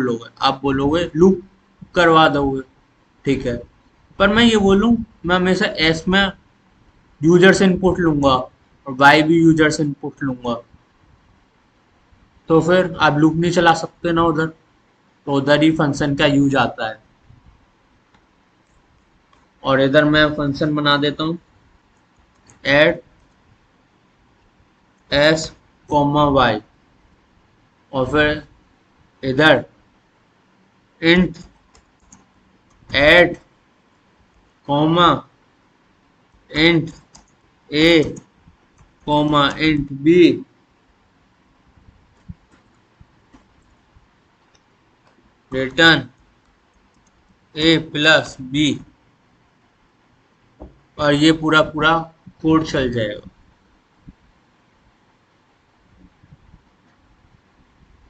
बोलोगे, आप बोलोगे लूप करवा दोगे, ठीक है। पर मैं ये बोलूँ, मैं हमेशा एस में यूजर से इनपुट लूंगा और वाई भी यूजर से इनपुट लूंगा, तो फिर आप लूप नहीं चला सकते ना उधर, तो उधर ही फंक्शन का यूज आता है। और इधर मैं फंक्शन बना देता हूँ, एड एस कॉमा वाई, और फिर इधर इंट एड कॉमा इंट ए कॉमा इंट बी, रिटर्न ए प्लस बी, और ये पूरा पूरा कोड चल जाएगा।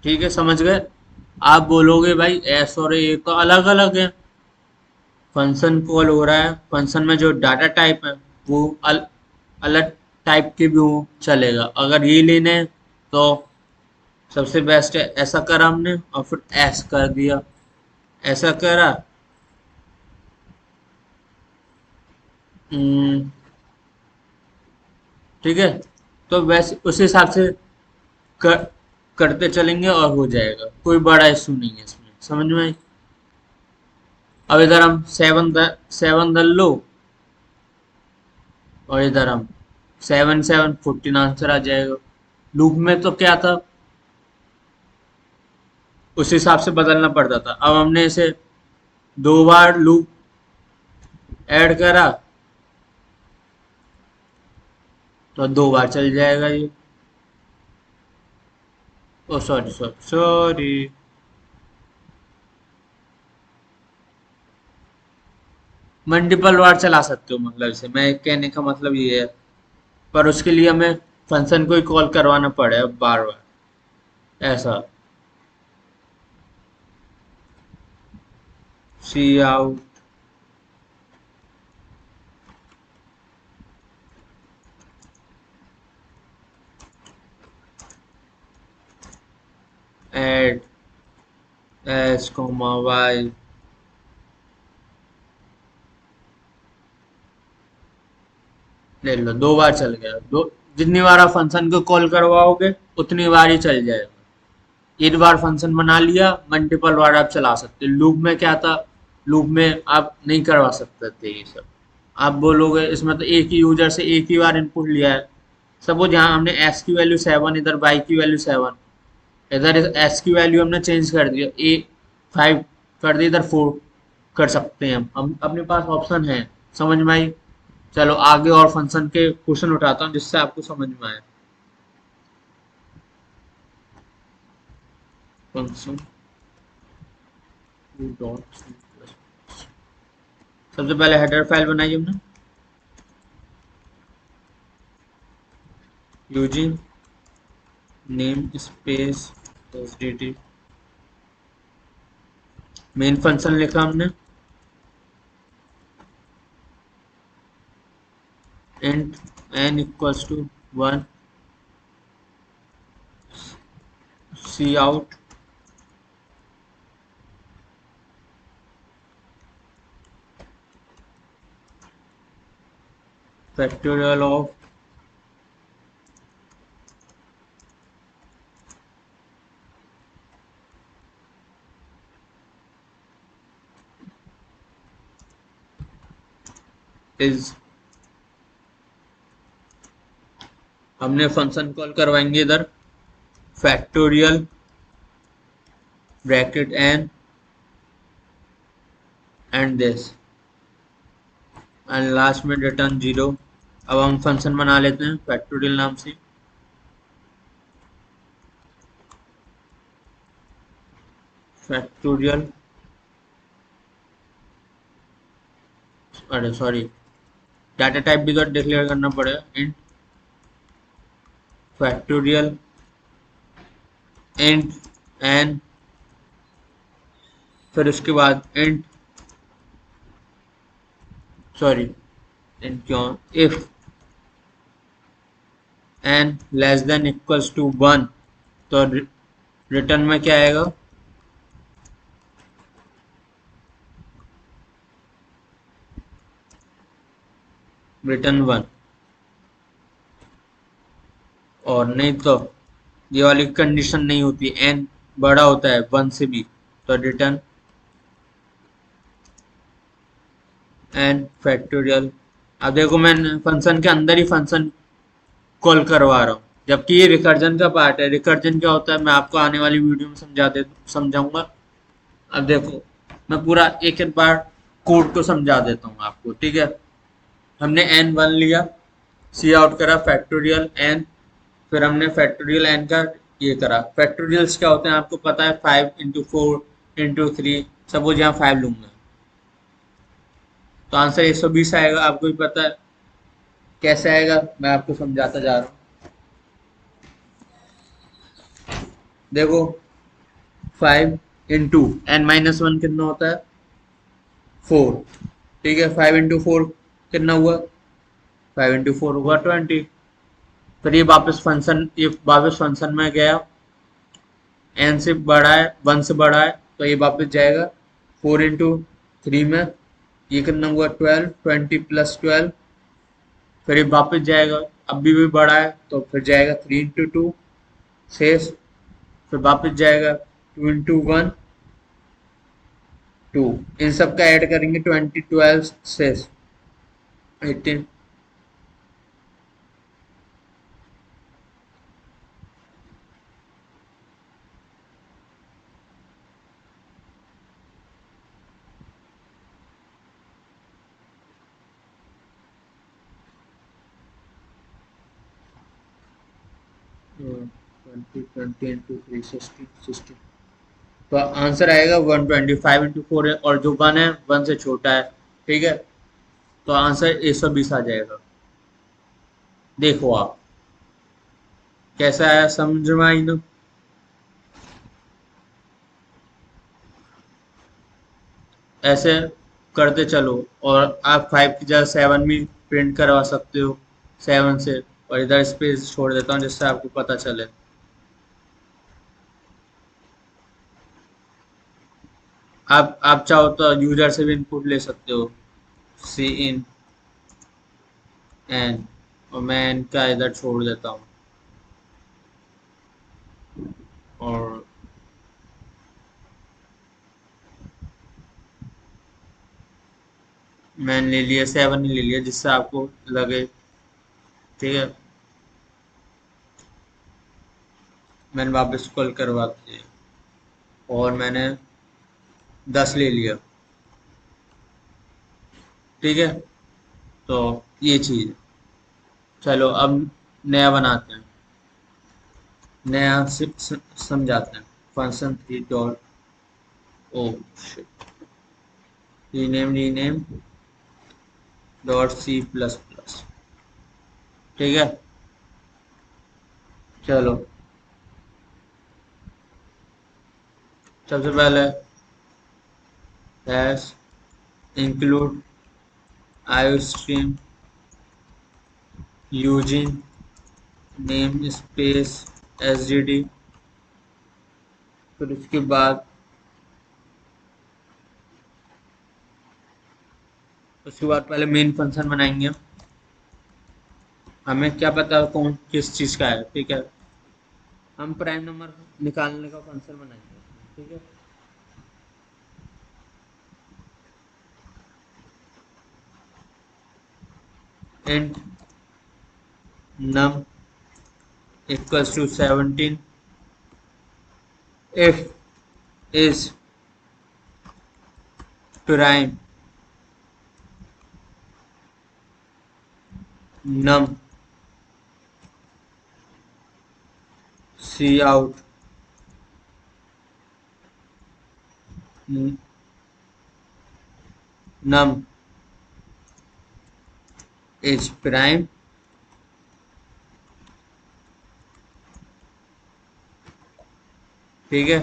ठीक है, समझ गए। आप बोलोगे भाई एस और ए तो अलग अलग है, फंक्शन कॉल हो रहा है, फंक्शन में जो डाटा टाइप है वो अलग टाइप के भी हो, चलेगा। अगर ये लेने हैं तो सबसे बेस्ट है ऐसा करा हमने और फिर एस कर दिया, ऐसा करा। हम्म, ठीक है, तो वैसे उस हिसाब से कर, करते चलेंगे और हो जाएगा, कोई बड़ा इशू नहीं है इसमें, समझ में आई। अब इधर हम सेवन दल लो, और इधर हम 7 7 14 आंसर आ जाएगा। लूप में तो क्या था, उस हिसाब से बदलना पड़ता था। अब हमने इसे 2 बार लूप ऐड करा, तो 2 बार चल जाएगा ये। ओ सॉरी सॉरी सॉरी, मल्टीपल बार चला सकते हो, मतलब इसे मैं कहने का मतलब ये है। पर उसके लिए हमें फंक्शन को ही कॉल करवाना पड़े बार बार, ऐसा। C out add S comma Y, ले लो 2 बार चल गया। दो, जितनी बार आप फंक्शन को कॉल करवाओगे उतनी बार ही चल जाएगा। एक बार फंक्शन बना लिया, मल्टीपल बार आप चला सकते। लूप में क्या था, लूप में आप नहीं करवा सकते थे ये सब। आप बोलोगे इसमें तो एक ही यूजर से एक ही बार इनपुट लिया है। सपोज यहाँ हमने एस की वैल्यू 7, इधर वाई की वैल्यू 7, इधर एस की वैल्यू हमने चेंज कर दिया, ए 5 कर दी, इधर 4 कर सकते हैं हम अपने पास ऑप्शन है। समझ में आई। चलो आगे और फंक्शन के क्वेश्चन उठाता हूँ जिससे आपको समझ में आए। फंक्शन डॉट, सबसे पहले हेडर फाइल बनाई हमने, using namespace STD, main function लिखा हमने, int N equals to 1, cout factorial of is, हमने फंक्शन कॉल करवाएंगे इधर factorial bracket N and this, and last में रिटर्न 0। अब हम फंक्शन बना लेते हैं फैक्टोरियल नाम से, फैक्टोरियल, अरे सॉरी, डाटा टाइप भी तो डिक्लेयर करना पड़ेगा, इंट फैक्टोरियल इंट एन, फिर उसके बाद इंट, सॉरी इंट क्यों, if N less than equals to 1, तो रिटर्न में क्या आएगा, रिटर्न 1, और नहीं तो ये वाली कंडीशन नहीं होती, एन बड़ा होता है 1 से भी, तो रिटर्न एन फैक्टोरियल। अब देखो मैं फंक्शन के अंदर ही फंक्शन कॉल करवा रहा हूँ, जबकि ये रिकर्जन का पार्ट है। रिकर्जन क्या होता है मैं आपको आने वाली वीडियो में समझाऊंगा। अब देखो मैं पूरा एक एक बार कोड को समझा देता हूँ आपको, ठीक है। हमने एन वन लिया, सी आउट करा फैक्टोरियल एन, फिर हमने फैक्टोरियल एन का ये करा। फैक्टोरियल्स क्या होते हैं आपको पता है, 5 into 4 into 3, सपोज यहाँ 5 लूंगा तो आंसर 120 आएगा, आपको भी पता है कैसे आएगा, मैं आपको समझाता जा रहा हूँ। देखो 5 into n-1 कितना होता है 4, ठीक है। 5 into 4 कितना हुआ, 5 into 4 हुआ 20। फिर ये वापस फंक्शन में गया, एन से बड़ा है 1 से बड़ा है, तो ये वापस जाएगा 4 into 3 में, ये कितना हुआ 12, 20 + 12। फिर ये वापस जाएगा, अब भी बड़ा है तो फिर जाएगा 3 into 2 शेष, फिर वापस जाएगा 2 into 1 2, इन सब का ऐड करेंगे 20 12 शेष 18। 20 20 into 3 60 तो आंसर आएगा 125 into 4 है, और जो 1 है 1 से छोटा है, ठीक है। तो आंसर 120 आ जाएगा। देखो आप कैसा आया, समझ में आई ना। ऐसे करते चलो, और आप 5 की जगह 7 भी प्रिंट करवा सकते हो 7 से, और इधर स्पेस छोड़ देता हूँ जिससे आपको पता चले। आप चाहो तो यूजर से भी इनपुट ले सकते हो, सी इन एन, और मैं इनका इधर छोड़ देता हूँ, और मैंने ले लिया 7 ही ले लिया जिससे आपको लगे, ठीक है। मैंने वापस कॉल करवा दिया, और मैंने 10 ले लिया, ठीक है। तो ये चीज़ है। चलो अब नया बनाते हैं, नया समझाते हैं। Function 3 dot, oh shit, rename dot C++, ठीक है। चलो सबसे पहले hash include iostream using name space SGD। फिर उसके बाद पहले मेन फंक्शन बनाएंगे। हमें क्या पता कौन किस चीज़ का है, ठीक है। हम प्राइम नंबर निकालने का फंक्शन बनाएंगे, ठीक है। Int num equals to 17 if is prime num cout num is prime, ठीक है।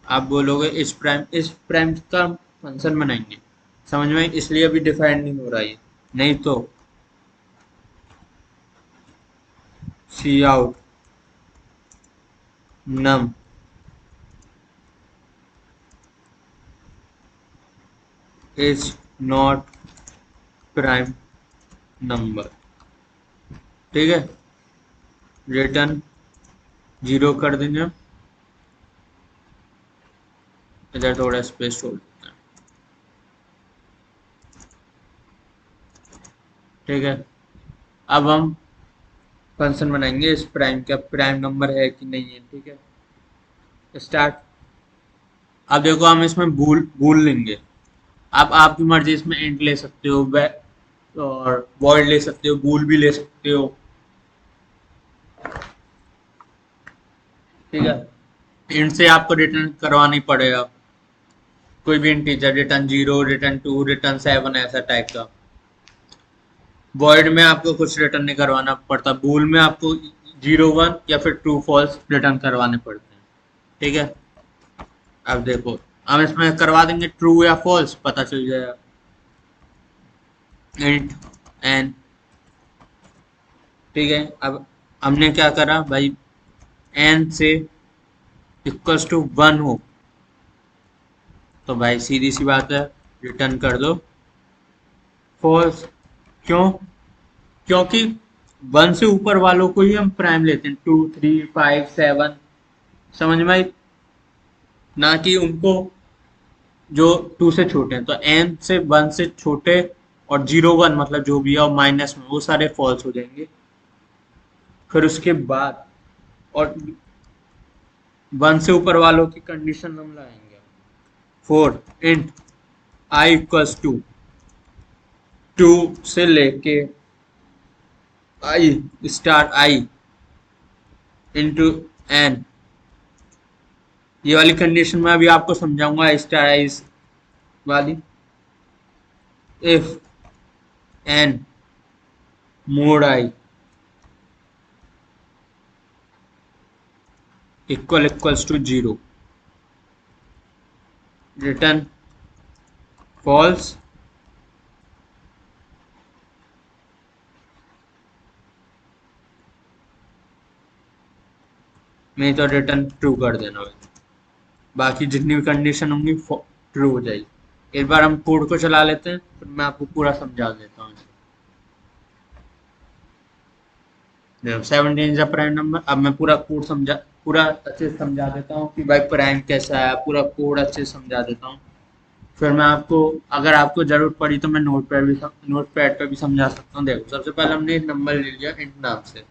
आप बोलोगे इस प्राइम का फंक्शन बनाएंगे, समझ में इसलिए अभी डिफाइन नहीं हो रहा है, नहीं तो cout num is not prime number, ठीक है। रिटर्न 0 कर देंगे, इधर थोड़ा स्पेस छोड़ देते हैं, ठीक है। अब हम फंक्शन बनाएंगे इस प्राइम का, प्राइम नंबर है कि नहीं है, ठीक है। स्टार्ट। अब देखो हम इसमें बूल बूल लेंगे। आप आपकी मर्जी, इसमें इंट ले सकते हो, और वॉइड ले सकते हो, बूल भी ले सकते हो, ठीक है। इंट से आपको रिटर्न करवाना ही पड़ेगा कोई भी इंटीजर, रिटर्न 0, रिटर्न 2, रिटर्न 7, ऐसा टाइप का। वॉइड में आपको कुछ रिटर्न नहीं करवाना पड़ता, बूल में आपको 0 1 या फिर ट्रू फॉल्स रिटर्न करवाने पड़ते हैं, ठीक है। अब देखो हम इसमें करवा देंगे ट्रू या फॉल्स, पता चल जाएगा। इंट एन, ठीक है। अब हमने क्या करा भाई, एन से इक्वल्स टू 1 हो तो भाई सीधी सी बात है, रिटर्न कर दो फॉल्स। क्यों? क्योंकि 1 से ऊपर वालों को ही हम प्राइम लेते हैं, 2 3 5 7, समझ में आई? ना कि उनको जो 2 से छोटे हैं। तो एन से 1 से छोटे और 0 1 मतलब जो भी है और माइनस में, वो सारे फॉल्स हो जाएंगे। फिर उसके बाद और 1 से ऊपर वालों की कंडीशन हम लाएंगे। 4 इंट आई इक्वल्स टू 2 से लेके आई स्टार आई इंटू एन, ये वाली कंडीशन मैं अभी आपको समझाऊंगा, स्टार आई वाली। If N mod I equals to 0, return false, नहीं तो रिटर्न ट्रू कर देना भाई। बाकी जितनी भी कंडीशन होंगी ट्रू हो जाएगी। एक बार हम कोड को चला लेते हैं, फिर मैं आपको पूरा समझा देता हूँ। 17 इज अ प्राइम नंबर। अब मैं पूरा कोड पूरा अच्छे से समझा देता हूँ कि भाई प्राइम कैसा है, पूरा कोड अच्छे से समझा देता हूँ। फिर मैं आपको, अगर आपको जरूरत पड़ी तो मैं नोट पैड पे भी समझा सकता हूँ। देखो सबसे पहले हमने एक नंबर ले लिया इंट नाम से,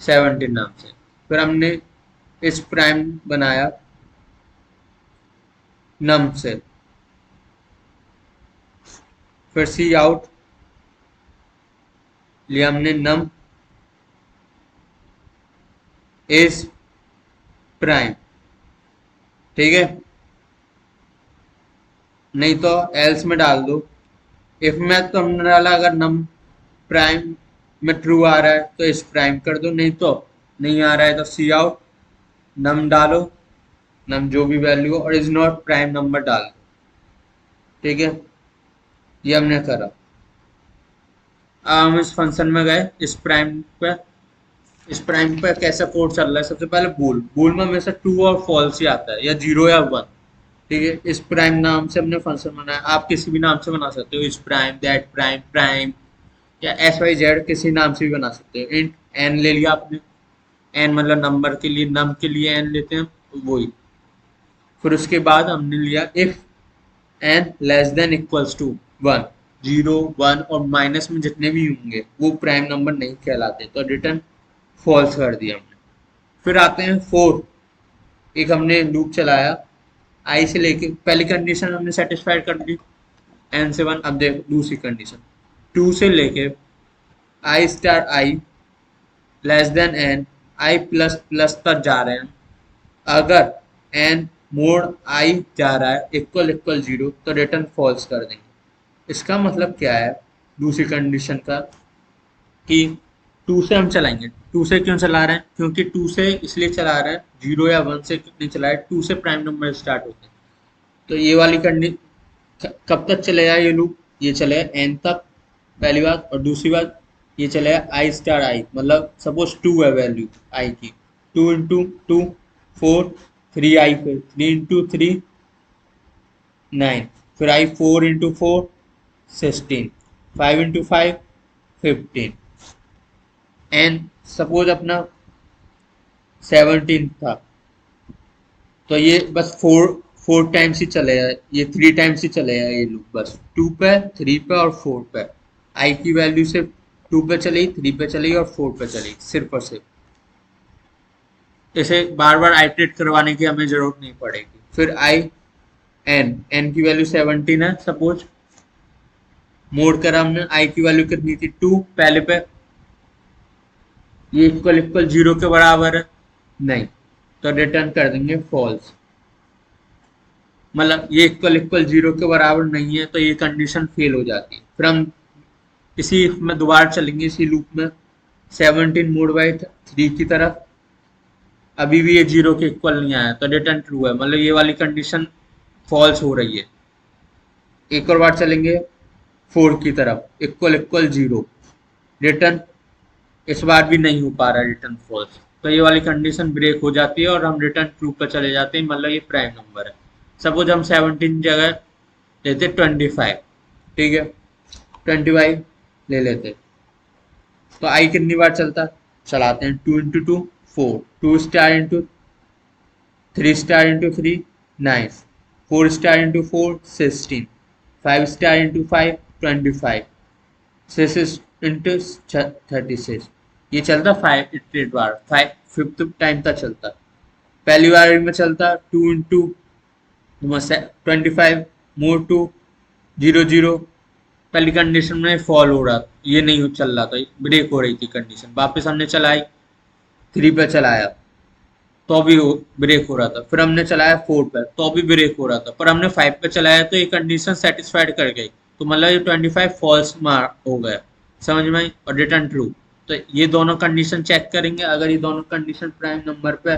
17 नाम से। फिर हमने इस प्राइम बनाया नम से। फिर सी आउट लिया हमने नम इज प्राइम, ठीक है। नहीं तो एल्स में डाल दो। इफ में तो हमने डाला, अगर नम प्राइम में ट्रू आ रहा है तो इस प्राइम कर दो, नहीं तो नहीं आ रहा है तो सी आउट नम डालो, नम जो भी वैल्यू हो, और इज नॉट प्राइम नंबर डाल दो, ठीक है। ये हमने करा। अब हम इस फंक्शन में गए, इस प्राइम पे कैसा कोड चल रहा है। सबसे पहले बूल, बूल में हमेशा ट्रू और फॉल्स ही आता है, या 0 या 1, ठीक है। इस प्राइम नाम से हमने फंक्शन बनाया, आप किसी भी नाम से बना सकते हो, इस प्राइम, दैट प्राइम, प्राइम, या एस वाई जेड किसी नाम से भी बना सकते हो। इंट एन ले लिया आपने, एन मतलब नंबर के लिए, नम के लिए एन लेते हैं, तो वही। फिर उसके बाद हमने लिया if N less than equals to 1, 0 1 और माइनस में जितने भी होंगे वो प्राइम नंबर नहीं कहलाते, तो रिटर्न फॉल्स कर दिया हमने। फिर आते हैं 4, एक हमने लूप चलाया आई से लेके, पहली कंडीशन हमने सेटिस्फाइड कर दी एन से 1। अब देखो दूसरी कंडीशन, 2 से लेके आई स्टार आई लेस देन एन आई प्लस प्लस तक जा रहे हैं। अगर एन मोड आई जा रहा है इक्वल इक्वल 0 तो रिटर्न फॉल्स कर देंगे। इसका मतलब क्या है दूसरी कंडीशन का, कि 2 से हम चलाएंगे। 2 से क्यों चला रहे हैं? क्योंकि 2 से इसलिए चला रहे हैं, 0 या 1 से नहीं चला है, 2 से प्राइम नंबर स्टार्ट होते हैं। तो ये वाली कंडीशन कब तक चलेगा ये लूप? ये चलेगा एन तक, पहली बात। और दूसरी बात, ये चलेगा आई स्टार आई, मतलब सपोज 2 है वैल्यू आई की, 2 इंटू 2 4, 3 आई, फिर 3 इंटू 3 9, फिर आई 4 इंटू 4 16, 5 × 5 15, एंड सपोज अपना 17 था, तो ये बस फोर टाइम्स ही चलेगा, ये 3 टाइम्स ही चलेगा ये लूप, बस 2 पे, 3 पे और 4 पे। आई की वैल्यू सिर्फ 2 पे चलेगी, 3 पे चलेगी और 4 पे चलेगी, सिर्फ और सिर्फ। इसे बार बार आइटरेट करवाने की हमें जरूरत नहीं पड़ेगी। फिर आई एन की वैल्यू 17 है सपोज, मोड करा हमने, आई की वैल्यू कितनी थी 2 पहले पे, ये इक्वल इक्वल 0 के बराबर है नहीं, तो रिटर्न कर देंगे फॉल्स। मतलब ये इक्वल इक्वल 0 के बराबर नहीं है तो ये कंडीशन फेल हो जाती है। फिर हम इसी में दोबारा चलेंगे, इसी लूप में 17 मोड बाई 3 की तरफ, अभी भी ये 0 के इक्वल नहीं आया तो रिटर्न ट्रू है, मतलब ये वाली कंडीशन फॉल्स हो रही है। एक और बार चलेंगे 4 की तरफ, इक्वल इक्वल 0, रिटर्न इस बार भी नहीं हो पा रहा, रिटर्न फॉल्स, तो ये वाली कंडीशन ब्रेक हो जाती है और हम रिटर्न ट्रू पर चले जाते हैं, मतलब ये प्राइम नंबर है। सपोज हम 17 जगह लेते 25, ठीक है, 25 ले लेते, तो आई कितनी बार चलता, चलाते हैं 2 × 2 4, 2 star into 3 star into 3 9, 4 star into 4 16, 5 star into 5 25, 6 into 36, ये चलता 5 इटरेट बार, 5th टाइम तक चलता। पहली बार में चलता 2 इंटू 25 मोर टू 0 0, पहली कंडीशन में फॉल हो रहा, ये नहीं चल रहा था, ब्रेक हो रही थी कंडीशन, वापस हमने चलाई 3 पे चलाया तो भी ब्रेक हो रहा था, फिर हमने चलाया 4 पे तो भी ब्रेक हो रहा था, पर हमने 5 पे चलाया तो ये कंडीशन सेटिस्फाइड कर गई, तो मतलब ये 25 फॉल्स मार हो गया, समझ में आई, और रिटर्न ट्रू। तो ये दोनों कंडीशन चेक करेंगे, अगर ये दोनों कंडीशन प्राइम नंबर पे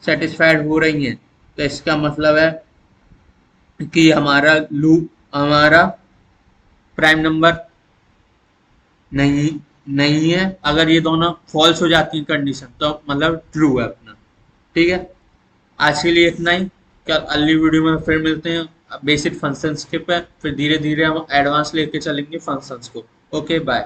सेटिस्फाइड हो रही हैं तो इसका मतलब है कि हमारा प्राइम नंबर नहीं नहीं है। अगर ये दोनों फॉल्स हो जाती हैं कंडीशन तो मतलब ट्रू है अपना। ठीक है, आज के लिए इतना ही, क्या अगली वीडियो में फिर मिलते हैं बेसिक फंक्शंस के पर, फिर धीरे धीरे हम एडवांस लेके चलेंगे फंक्शंस को। Okay bye.